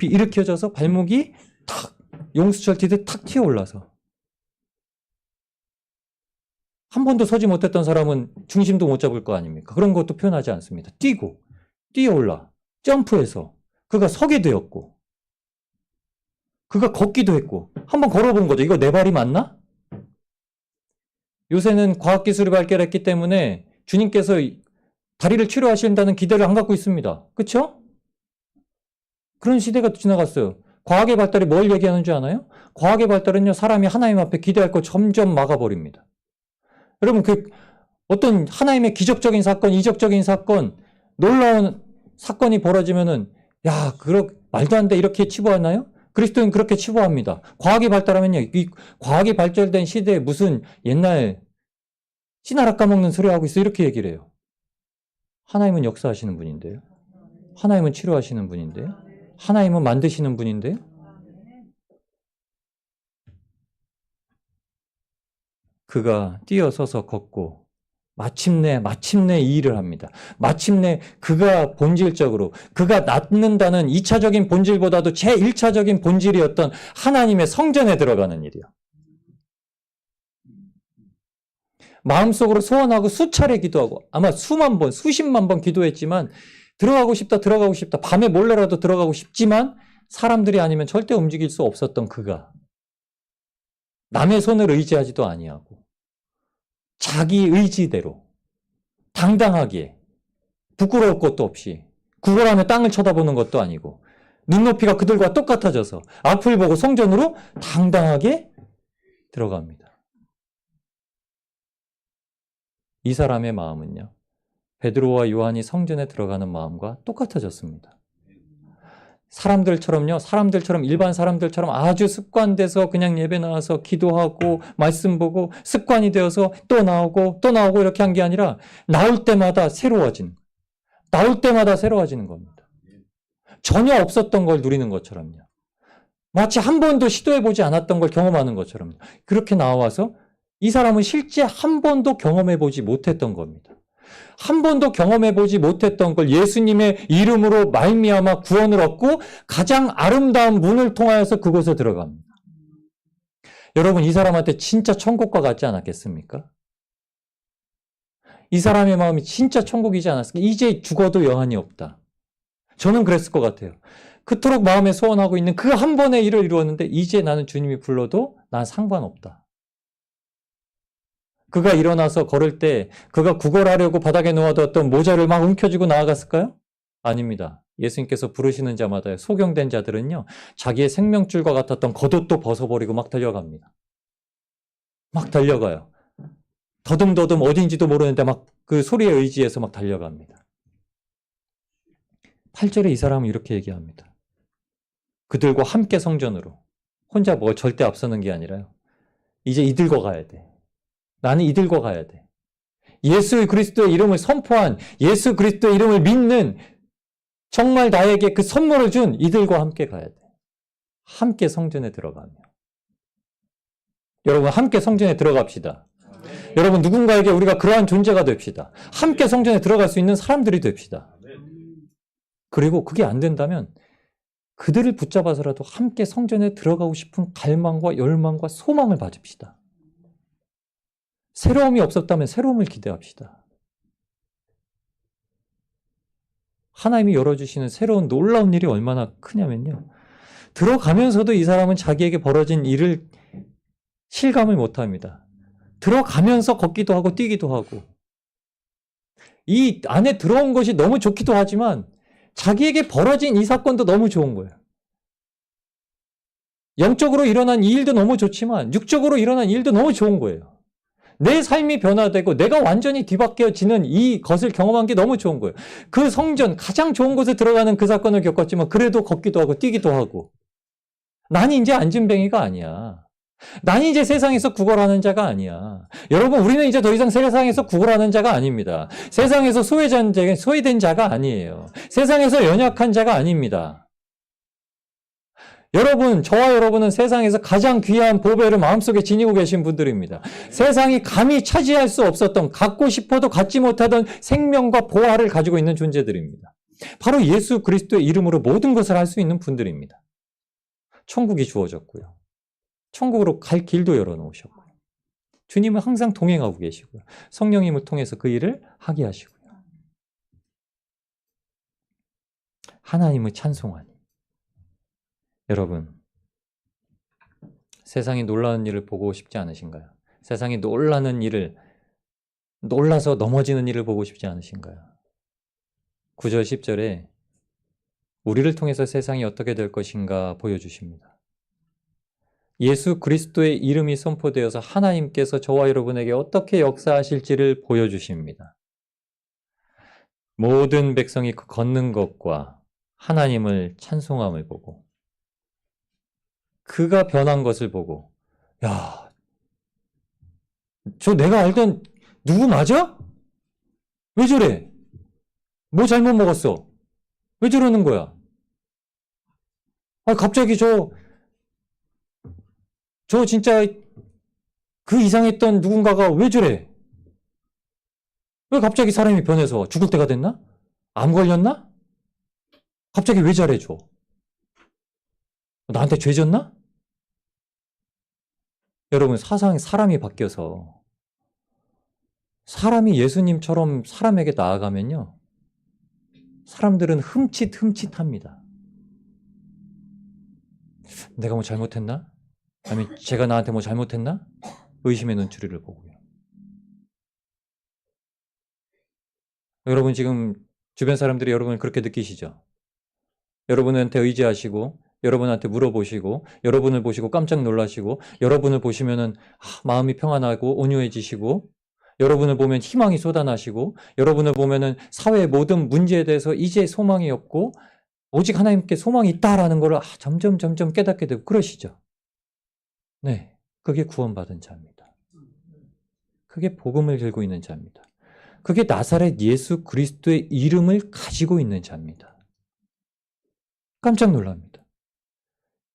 일으켜져서 발목이 탁 용수철 튀듯 탁 튀어 올라서. 한 번도 서지 못했던 사람은 중심도 못 잡을 거 아닙니까? 그런 것도 표현하지 않습니다. 뛰어올라, 점프해서 그가 서게 되었고, 그가 걷기도 했고, 한번 걸어본 거죠. 이거 내 발이 맞나? 요새는 과학기술이 발달했기 때문에 주님께서 다리를 치료하신다는 기대를 안 갖고 있습니다. 그렇죠? 그런 시대가 지나갔어요. 과학의 발달이 뭘 얘기하는 줄 아나요? 과학의 발달은요, 사람이 하나님 앞에 기대할 거 점점 막아버립니다. 여러분, 어떤 하나님의 기적적인 사건, 이적적인 사건, 놀라운 사건이 벌어지면은, 말도 안 돼. 이렇게 치부하나요? 그리스도는 그렇게 치부합니다. 과학이 발달하면요, 이 과학이 발달된 시대에 무슨 옛날 씨나락 까먹는 소리 하고 있어. 이렇게 얘기를 해요. 하나님은 역사하시는 분인데요. 하나님은 치료하시는 분인데요. 하나님은 만드시는 분인데요. 그가 뛰어서서 걷고 마침내 이 일을 합니다. 마침내 그가 본질적으로 그가 낳는다는 2차적인 본질보다도 제1차적인 본질이었던 하나님의 성전에 들어가는 일이요. 마음속으로 소원하고 수차례 기도하고 아마 수만 번, 수십만 번 기도했지만 들어가고 싶다. 밤에 몰래라도 들어가고 싶지만 사람들이 아니면 절대 움직일 수 없었던 그가 남의 손을 의지하지도 아니하고 자기 의지대로 당당하게 부끄러울 것도 없이 구걸하며 땅을 쳐다보는 것도 아니고 눈높이가 그들과 똑같아져서 앞을 보고 성전으로 당당하게 들어갑니다. 이 사람의 마음은요, 베드로와 요한이 성전에 들어가는 마음과 똑같아졌습니다. 사람들처럼 일반 사람들처럼 아주 습관돼서 그냥 예배 나와서 기도하고 말씀 보고 습관이 되어서 또 나오고 이렇게 한 게 아니라 나올 때마다 새로워지는 겁니다. 전혀 없었던 걸 누리는 것처럼요. 마치 한 번도 시도해보지 않았던 걸 경험하는 것처럼요. 그렇게 나와서 이 사람은 실제 한 번도 경험해보지 못했던 겁니다. 한 번도 경험해보지 못했던 걸 예수님의 이름으로 말미암아 구원을 얻고 가장 아름다운 문을 통하여서 그곳에 들어갑니다. 여러분, 이 사람한테 진짜 천국과 같지 않았겠습니까? 이 사람의 마음이 진짜 천국이지 않았을까? 이제 죽어도 여한이 없다. 저는 그랬을 것 같아요. 그토록 마음에 소원하고 있는 그 한 번의 일을 이루었는데 이제 나는 주님이 불러도 난 상관없다. 그가 일어나서 걸을 때 그가 구걸하려고 바닥에 놓아두었던 모자를 막 움켜쥐고 나아갔을까요? 아닙니다. 예수님께서 부르시는 자마다 소경된 자들은요, 자기의 생명줄과 같았던 겉옷도 벗어버리고 막 달려갑니다. 막 달려가요. 더듬더듬 어딘지도 모르는데 막 그 소리에 의지해서 막 달려갑니다. 8절에 이 사람은 이렇게 얘기합니다. 그들과 함께 성전으로. 혼자 뭐 절대 앞서는 게 아니라요. 이제 이들과 가야 돼. 나는 이들과 가야 돼. 예수 그리스도의 이름을 선포한, 예수 그리스도의 이름을 믿는, 정말 나에게 그 선물을 준 이들과 함께 가야 돼. 함께 성전에 들어가며. 여러분, 함께 성전에 들어갑시다. 여러분, 누군가에게 우리가 그러한 존재가 됩시다. 함께 성전에 들어갈 수 있는 사람들이 됩시다. 그리고 그게 안 된다면 그들을 붙잡아서라도 함께 성전에 들어가고 싶은 갈망과 열망과 소망을 가집시다. 새로움이 없었다면 새로움을 기대합시다. 하나님이 열어주시는 새로운 놀라운 일이 얼마나 크냐면요. 들어가면서도 이 사람은 자기에게 벌어진 일을 실감을 못합니다. 들어가면서 걷기도 하고 뛰기도 하고 이 안에 들어온 것이 너무 좋기도 하지만 자기에게 벌어진 이 사건도 너무 좋은 거예요. 영적으로 일어난 이 일도 너무 좋지만 육적으로 일어난 일도 너무 좋은 거예요. 내 삶이 변화되고 내가 완전히 뒤바뀌어지는 이 것을 경험한 게 너무 좋은 거예요. 그 성전, 가장 좋은 곳에 들어가는 그 사건을 겪었지만 그래도 걷기도 하고 뛰기도 하고 난 이제 안진뱅이가 아니야. 난 이제 세상에서 구걸하는 자가 아니야. 여러분, 우리는 이제 더 이상 세상에서 구걸하는 자가 아닙니다. 세상에서 소외된 자가 아니에요. 세상에서 연약한 자가 아닙니다. 여러분, 저와 여러분은 세상에서 가장 귀한 보배를 마음속에 지니고 계신 분들입니다. 세상이 감히 차지할 수 없었던, 갖고 싶어도 갖지 못하던 생명과 보화를 가지고 있는 존재들입니다. 바로 예수 그리스도의 이름으로 모든 것을 할 수 있는 분들입니다. 천국이 주어졌고요. 천국으로 갈 길도 열어놓으셨고요. 주님은 항상 동행하고 계시고요. 성령님을 통해서 그 일을 하게 하시고요. 하나님을 찬송하니. 여러분, 세상이 놀라는 일을 보고 싶지 않으신가요? 세상이 놀라는 일을, 놀라서 넘어지는 일을 보고 싶지 않으신가요? 9절 10절에 우리를 통해서 세상이 어떻게 될 것인가 보여주십니다. 예수 그리스도의 이름이 선포되어서 하나님께서 저와 여러분에게 어떻게 역사하실지를 보여주십니다. 모든 백성이 그 걷는 것과 하나님을 찬송함을 보고 그가 변한 것을 보고 야, 저 내가 알던 누구 맞아? 왜 저래? 뭐 잘못 먹었어? 왜 저러는 거야? 아, 갑자기 저 진짜 그 이상했던 누군가가 왜 저래? 왜 갑자기 사람이 변해서 죽을 때가 됐나? 암 걸렸나? 갑자기 왜 잘해줘? 나한테 죄 졌나? 여러분, 사람이 바뀌어서 사람이 예수님처럼 사람에게 나아가면요. 사람들은 흠칫합니다. 내가 뭐 잘못했나? 아니면 제가 나한테 뭐 잘못했나? 의심의 눈초리를 보고요. 여러분 지금 주변 사람들이 여러분을 그렇게 느끼시죠? 여러분한테 의지하시고 여러분한테 물어보시고 여러분을 보시고 깜짝 놀라시고 여러분을 보시면은 마음이 평안하고 온유해지시고 여러분을 보면 희망이 쏟아나시고 여러분을 보면은 사회의 모든 문제에 대해서 이제 소망이 없고 오직 하나님께 소망이 있다라는 걸 점점 깨닫게 되고 그러시죠. 네, 그게 구원받은 자입니다. 그게 복음을 들고 있는 자입니다. 그게 나사렛 예수 그리스도의 이름을 가지고 있는 자입니다. 깜짝 놀랍니다.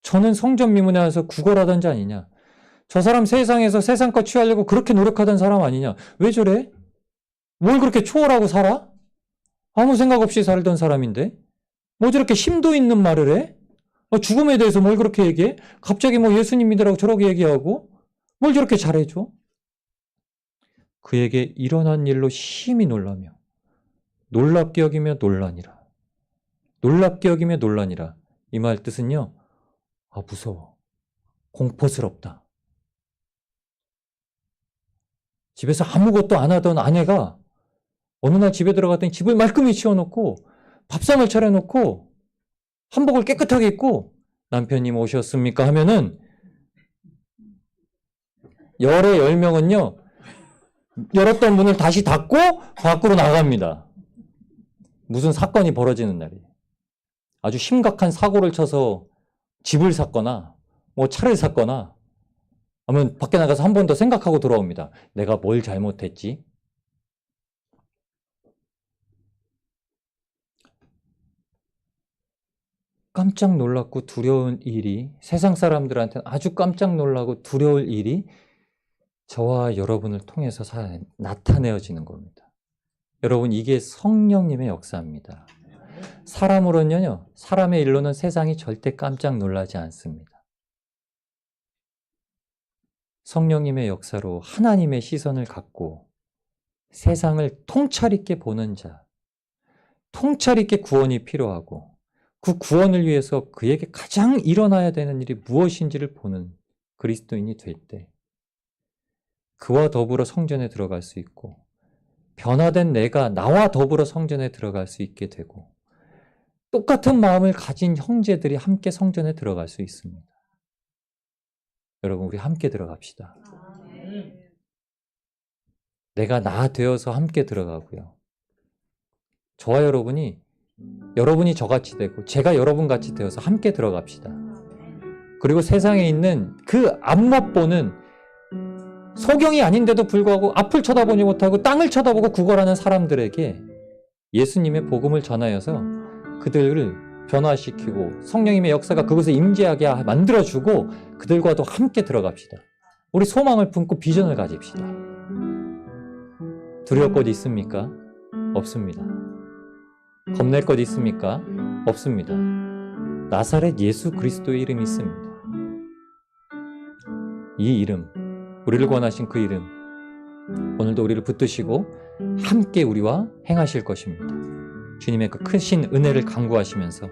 저는 성전 미문에 와서 구걸하던 자 아니냐? 저 사람 세상에서 세상 것 취하려고 그렇게 노력하던 사람 아니냐? 왜 저래? 뭘 그렇게 초월하고 살아? 아무 생각 없이 살던 사람인데? 뭐 저렇게 심도 있는 말을 해? 죽음에 대해서 뭘 그렇게 얘기해? 갑자기 뭐 예수님 믿으라고 저렇게 얘기하고? 뭘 저렇게 잘해줘? 그에게 일어난 일로 심히 놀라며 놀랍게 여기며 놀라니라. 놀랍게 여기며 놀라니라. 이 말 뜻은요. 무서워. 공포스럽다. 집에서 아무것도 안 하던 아내가 어느 날 집에 들어갔더니 집을 말끔히 치워놓고 밥상을 차려놓고 한복을 깨끗하게 입고 남편님 오셨습니까? 하면은 열의 10명은요. 열었던 문을 다시 닫고 밖으로 나갑니다. 무슨 사건이 벌어지는 날이에요. 아주 심각한 사고를 쳐서 집을 샀거나 뭐 차를 샀거나 하면 밖에 나가서 한 번 더 생각하고 돌아옵니다. 내가 뭘 잘못했지? 깜짝 놀랐고 두려운 일이, 세상 사람들한테는 아주 깜짝 놀라고 두려울 일이 저와 여러분을 통해서 나타내어지는 겁니다. 여러분, 이게 성령님의 역사입니다. 사람으로는요, 사람의 일로는 세상이 절대 깜짝 놀라지 않습니다. 성령님의 역사로 하나님의 시선을 갖고 세상을 통찰 있게 보는 자, 통찰 있게 구원이 필요하고 그 구원을 위해서 그에게 가장 일어나야 되는 일이 무엇인지를 보는 그리스도인이 될 때 그와 더불어 성전에 들어갈 수 있고 변화된 내가 나와 더불어 성전에 들어갈 수 있게 되고 똑같은 마음을 가진 형제들이 함께 성전에 들어갈 수 있습니다. 여러분, 우리 함께 들어갑시다. 내가 나 되어서 함께 들어가고요. 저와 여러분이 저같이 되고 제가 여러분같이 되어서 함께 들어갑시다. 그리고 세상에 있는 그 앞맛 보는 소경이 아닌데도 불구하고 앞을 쳐다보지 못하고 땅을 쳐다보고 구걸하는 사람들에게 예수님의 복음을 전하여서 그들을 변화시키고 성령님의 역사가 그곳에 임재하게 만들어주고 그들과도 함께 들어갑시다. 우리 소망을 품고 비전을 가집시다. 두려울 것 있습니까? 없습니다. 겁낼 것 있습니까? 없습니다. 나사렛 예수 그리스도의 이름이 있습니다. 이 이름, 우리를 권하신 그 이름, 오늘도 우리를 붙드시고 함께 우리와 행하실 것입니다. 주님의 그 크신 은혜를 간구하시면서